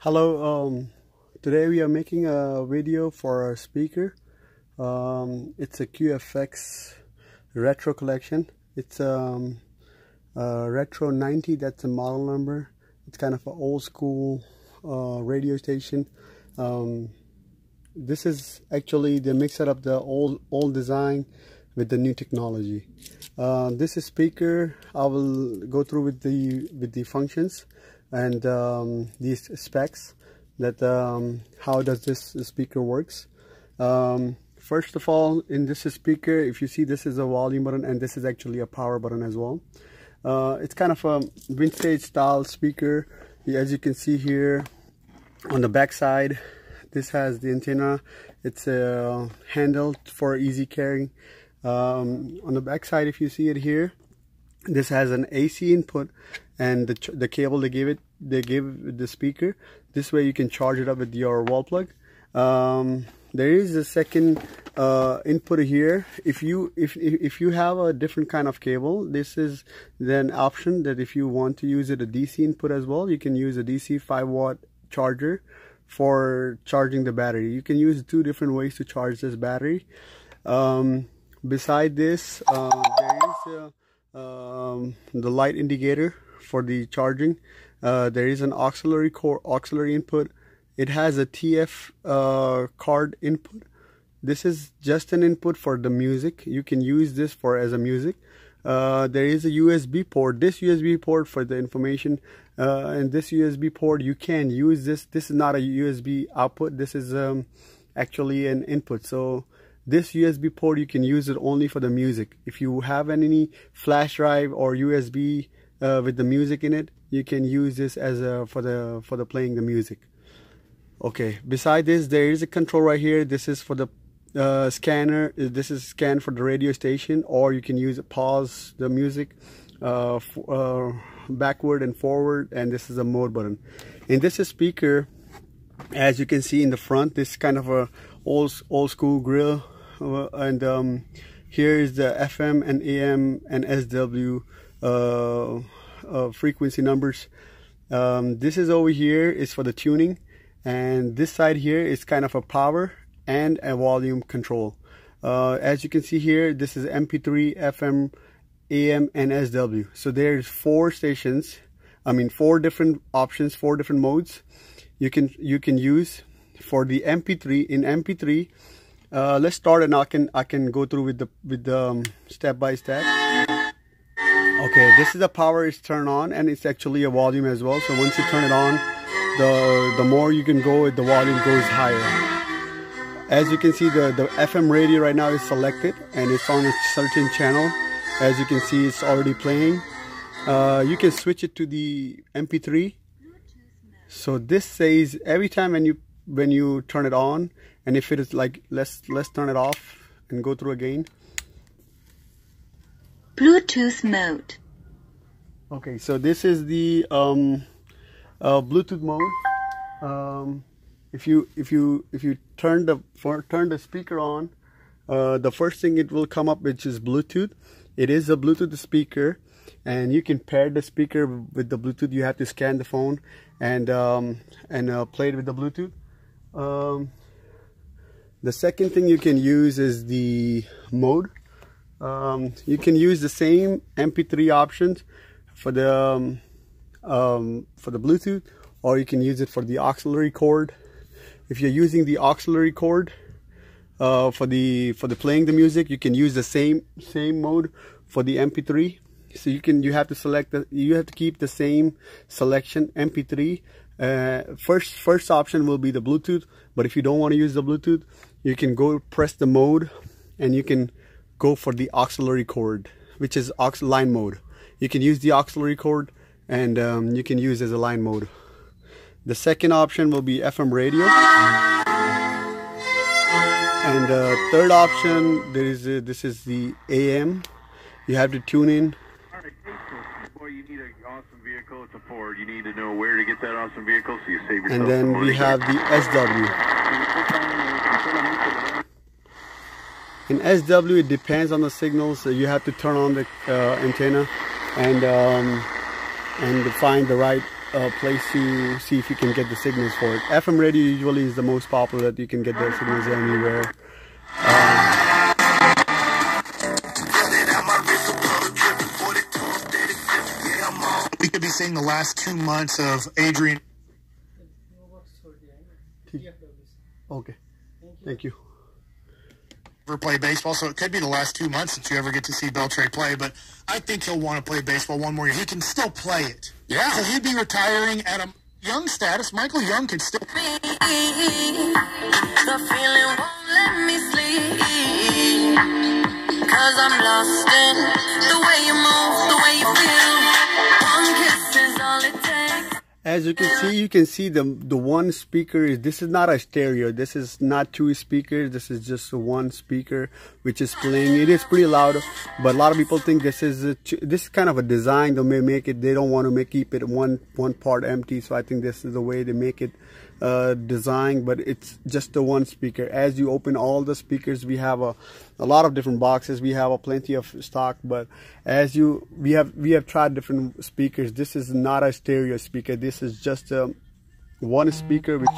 Hello, today we are making a video for our speaker. It's a QFX retro collection. It's retro 90, that's a model number. It's kind of an old school radio station. This is actually the mix-up of the old design with the new technology. This is speaker. I will go through with the functions and these specs, that how does this speaker works. First of all, in this speaker, if you see, this is a volume button and this is actually a power button as well. It's kind of a vintage style speaker. As you can see here on the back side, this has the antenna. It's a handle for easy carrying. On the back side, if you see it here, this has an AC input and the cable they give the speaker. This way you can charge it up with your wall plug. There is a second input here. If you have a different kind of cable, this is then option that if you want to use it a DC input as well, you can use a DC 5-watt charger for charging the battery. You can use two different ways to charge this battery. Beside this, there is the light indicator for the charging. There is an auxiliary input. It has a TF card input. This is just an input for the music. You can use this as a music. There is a USB port. This USB port for the information, and this USB port you can use this. This is not a USB output. This is actually an input. So this USB port you can use it only for the music. If you have any flash drive or USB with the music in it, you can use this as for the playing the music. Okay, beside this, there is a control right here. This is for the scanner. This is scan for the radio station, or you can use pause the music backward and forward, and this is a mode button. In this speaker, as you can see in the front, this is kind of a old school grill, and here is the FM and AM and SW frequency numbers. This is over here is for the tuning, and this side here is kind of a power and a volume control. As you can see here, this is MP3, FM, AM, and SW. So there's four stations. Four different options, four different modes you can use for the MP3. In MP3, let's start, and I can go through with the step by step. Okay, this is the power is turned on, and it's actually a volume as well. So once you turn it on, the more you can go, the volume goes higher. As you can see, the FM radio right now is selected and it's on a certain channel. As you can see, it's already playing. You can switch it to the MP3. So this says every time when you turn it on, and if it is like, let's turn it off and go through again. Bluetooth mode. Okay, so this is the Bluetooth mode. If you turn the speaker on, the first thing it will come up, which is Bluetooth. It is a Bluetooth speaker, and you can pair the speaker with the Bluetooth. You have to scan the phone and play it with the Bluetooth. The second thing you can use is the mode. You can use the same MP3 options for the Bluetooth, or you can use it for the auxiliary cord. If you're using the auxiliary cord for the playing the music, you can use the same mode for the MP3. So you have to keep the same selection MP3. First option will be the Bluetooth, but if you don't want to use the Bluetooth, you can go press the mode and you can go for the auxiliary cord, which is line mode. You can use the auxiliary cord, and you can use as a line mode. The second option will be FM radio, and third option, this is the AM. You have to tune in. Boy, you need an awesome vehicle. It's a Ford. You need to know where to get that awesome vehicle so you save yourself. And then we have the SW. In SW, it depends on the signals. So you have to turn on the antenna and find the right place to see if you can get the signals for it. FM radio usually is the most popular that you can get the signals anywhere. We could be seeing the last 2 months of Adrian. Okay, thank you. Ever play baseball, so it could be the last 2 months since you ever get to see Beltre play, but I think he'll want to play baseball one more year. He can still play it. Yeah. So he'd be retiring at a young status. Michael Young could still. The feeling won't let me sleep, 'cause I'm lost in the way you move, the way you feel. One kiss is all it takes. As you can see the one speaker is, this is not a stereo. This is not two speakers. This is just one speaker which is playing. It is pretty loud, but a lot of people think this is kind of a design. They may make it. They don't want to keep it one part empty. So I think this is the way they make it designed. But it's just the one speaker. As you open all the speakers, we have a lot of different boxes. We have plenty of stock. But as we have tried different speakers. This is not a stereo speaker. This is just one speaker which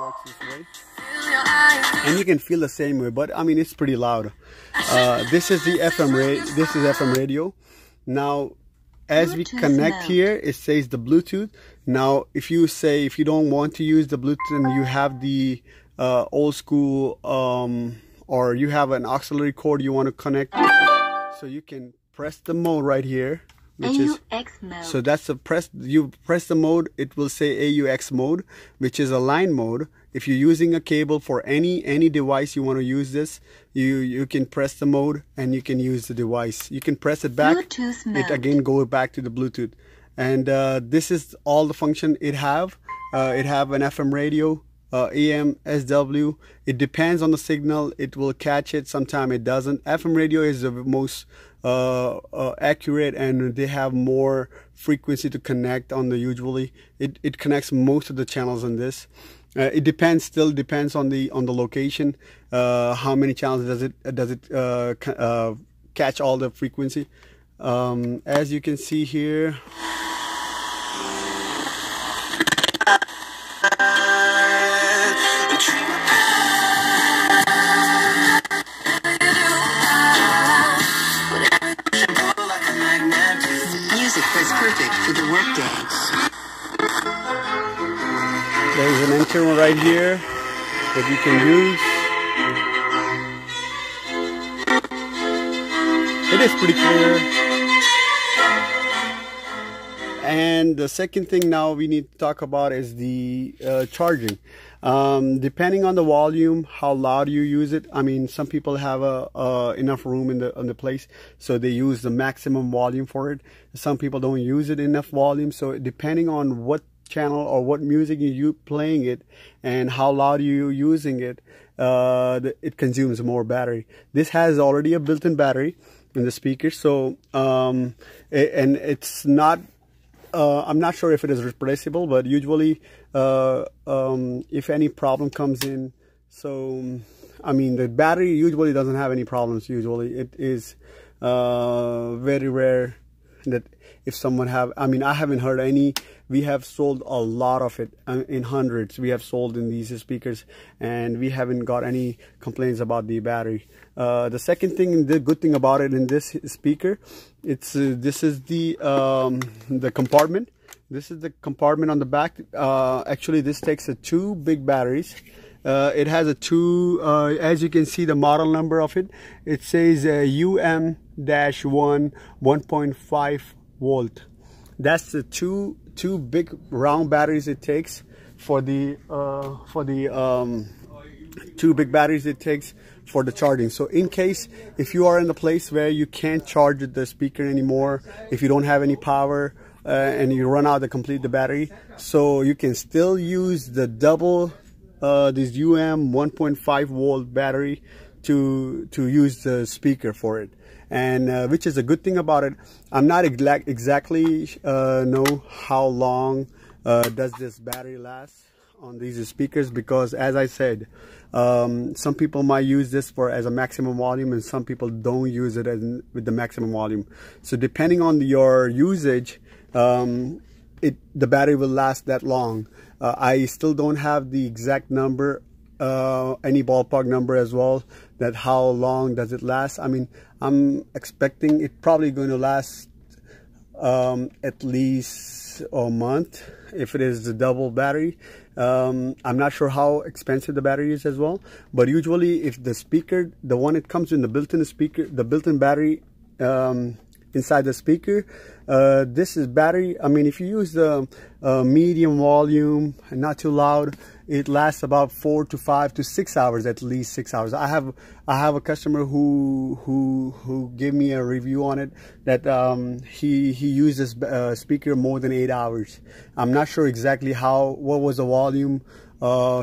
works this way, and you can feel the same way. But I mean, it's pretty loud. This is the FM radio. Now, as we connect here, it says the Bluetooth. Now, if you don't want to use the Bluetooth and you have the old school or you have an auxiliary cord you want to connect, so you can press the mode right here, which is AUX mode. so that's you press the mode, it will say AUX mode, which is a line mode. If you're using a cable for any device you want to use this, you can press the mode and you can use the device. You can press it back, Bluetooth mode. it again go back to the Bluetooth. And this is all the function it have. It have an FM radio, AM, SW. It depends on the signal. It will catch it. Sometimes it doesn't. FM radio is the most accurate, and they have more frequency to connect on the usually. It connects most of the channels on this. It still depends on the location. How many channels does it catch all the frequency? As you can see here. Music that's perfect for the workday. There's an antenna right here that you can use. It is pretty clear. And the second thing now we need to talk about is the charging. Depending on the volume, how loud you use it. I mean, some people have enough room in the place, so they use the maximum volume for it. Some people don't use it enough volume. So depending on what channel or what music you playing it and how loud you using it, it consumes more battery. This has already a built-in battery in the speaker, so and it's not. I'm not sure if it is replaceable, but usually if any problem comes in, so I mean the battery usually doesn't have any problems. Usually it is very rare that if someone have, I mean, I haven't heard any. We have sold a lot of it, in hundreds we have sold in these speakers, and we haven't got any complaints about the battery. The second thing, the good thing about it in this speaker, this is the compartment. This is the compartment on the back. Actually, this takes two big batteries. It has as you can see the model number of it, it says UM-1 1.5 volt. That's the two big round batteries it takes for the two big batteries it takes for the charging. So in case if you are in the place where you can't charge the speaker anymore, if you don't have any power and you run out to complete the battery, so you can still use the double this UM 1.5 volt battery to use the speaker for it. And which is a good thing about it. I'm not exactly know how long does this battery last on these speakers, because as I said, some people might use this as a maximum volume, and some people don't use it with the maximum volume. So depending on your usage, the battery will last that long. I still don't have the exact number, any ballpark number as well, that how long does it last. I mean, I'm expecting it probably going to last at least a month if it is the double battery. I'm not sure how expensive the battery is as well, but usually if the speaker, the one it comes in the built-in speaker, the built-in battery inside the speaker, this is battery, I mean, if you use the medium volume and not too loud, it lasts about 4 to 5 to 6 hours, at least 6 hours. I have a customer who gave me a review on it that he used this speaker more than 8 hours. I'm not sure exactly what was the volume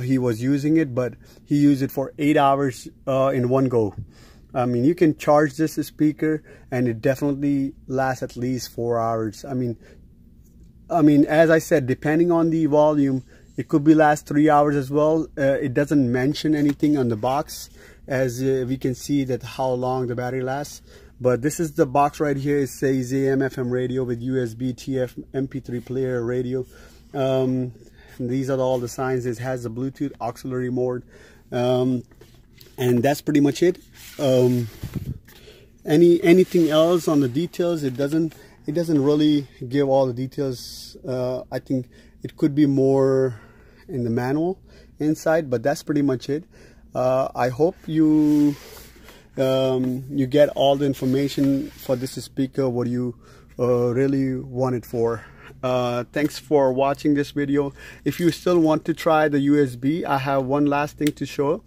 he was using it, but he used it for 8 hours in one go. I mean, you can charge this speaker and it definitely lasts at least 4 hours. I mean, as I said, depending on the volume, it could be last 3 hours as well. It doesn't mention anything on the box, as we can see that how long the battery lasts. But this is the box right here. It says AM/FM radio with USB, TF, MP3 player, radio. These are all the signs. It has the Bluetooth auxiliary mode. And that's pretty much it. Anything else on the details? It doesn't really give all the details. I think it could be more in the manual inside, but that's pretty much it. I hope you get all the information for this speaker, what you really want it for. Thanks for watching this video. If you still want to try the USB, I have one last thing to show.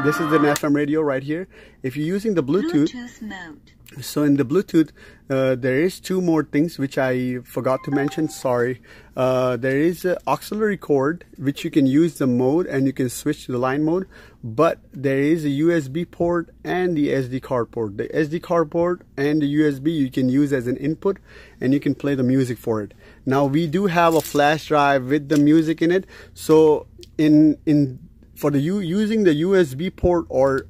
This is an FM radio right here. If you're using the Bluetooth mode. So in the Bluetooth, there is two more things which I forgot to mention, sorry. There is an auxiliary cord which you can use the mode and you can switch to the line mode, but there is a USB port and the SD card port. The SD card port and the USB you can use as an input and you can play the music for it. Now we do have a flash drive with the music in it, so for using the USB port or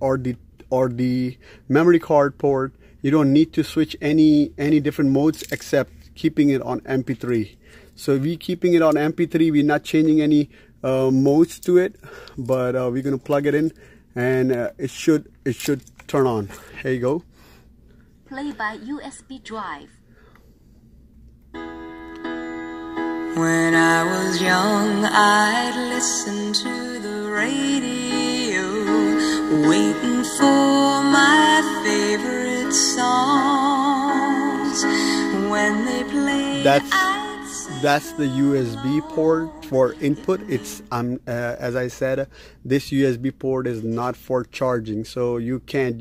the memory card port, you don't need to switch any different modes except keeping it on MP3. So we keeping it on MP3, we're not changing any modes to it, but we're gonna plug it in and it should turn on. Here you go. Play by USB drive. When I was young, I'd listen to the radio, waiting for my favorite songs. When they played, that's the USB port for input. It's as I said, this USB port is not for charging, so you can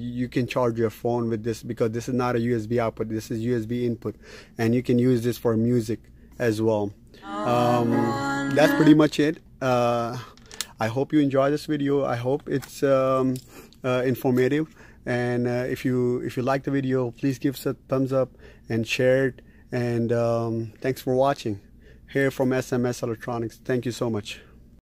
charge your phone with this because this is not a USB output. This is USB input, and you can use this for music as well. That's pretty much it. I hope you enjoy this video. I hope it's informative, and if you like the video, please give us a thumbs up and share it, and thanks for watching here from SMS Electronics. Thank you so much.